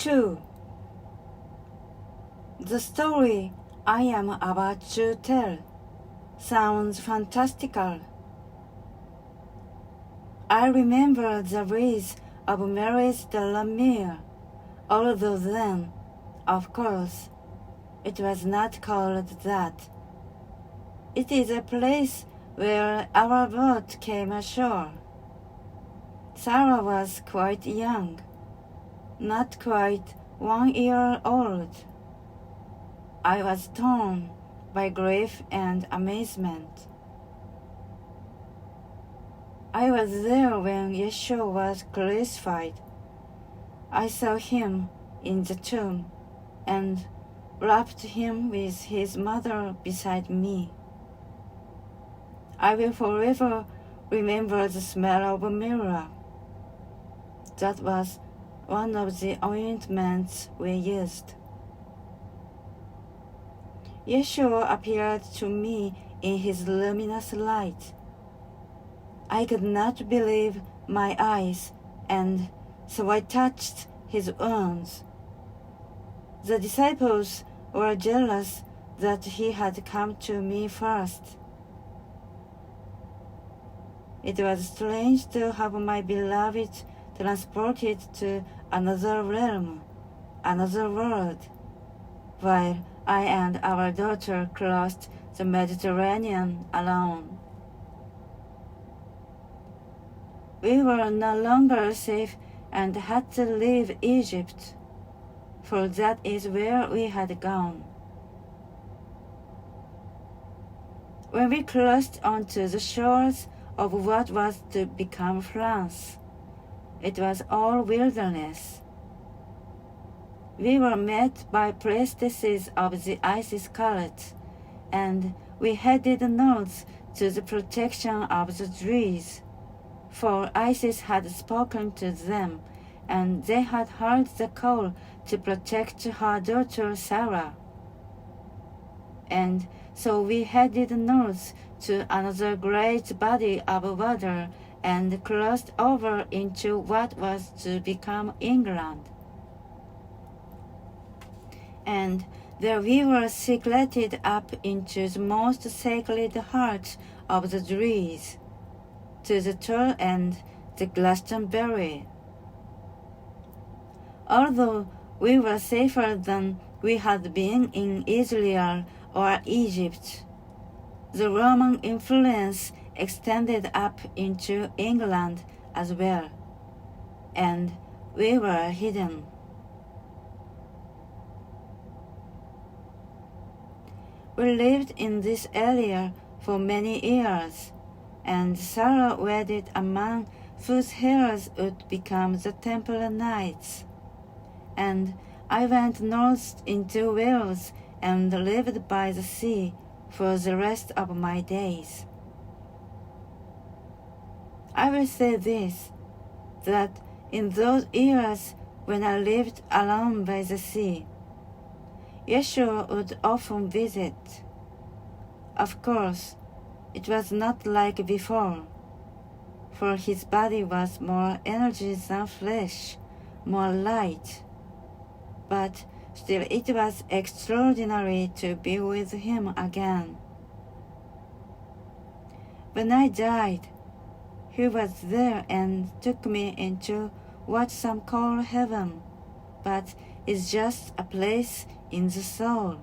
2. The story I am about to tell sounds fantastical. I remember the ways of Mary's de la Mere, although then, of course, it was not called that. It is a place where our boat came ashore. Sarah was quite young, not quite 1 year old. I was torn by grief and amazement. I was there when Yeshua was crucified. I saw him in the tomb and wrapped him with his mother beside me. I will forever remember the smell of a mirror. That was one of the ointments we used. Yeshua appeared to me in his luminous light. I could not believe my eyes, and so I touched his wounds. The disciples were jealous that he had come to me first. It was strange to have my beloved transported to another realm, another world, while I and our daughter crossed the Mediterranean alone. We were no longer safe and had to leave Egypt, for that is where we had gone. When we crossed onto the shores of what was to become France, it was all wilderness. We were met by priestesses of the Isis cult, and we headed north to the protection of the Druids, for Isis had spoken to them, and they had heard the call to protect her daughter Sarah. And so we headed north to another great body of water and crossed over into what was to become England. And there we were secreted up into the most sacred heart of the Druids, to the Tor and the Glastonbury. Although we were safer than we had been in Israel or Egypt, the Roman influence extended up into England as well, and we were hidden. We lived in this area for many years, and Sarah wedded a man whose heirs would become the Temple Knights. And I went north into Wales and lived by the sea for the rest of my days. I will say this, that in those years when I lived alone by the sea, Yeshua would often visit. Of course, it was not like before, for his body was more energy than flesh, more light. But still it was extraordinary to be with him again. When I died, he was there and took me into what some call heaven, but is just a place in the soul.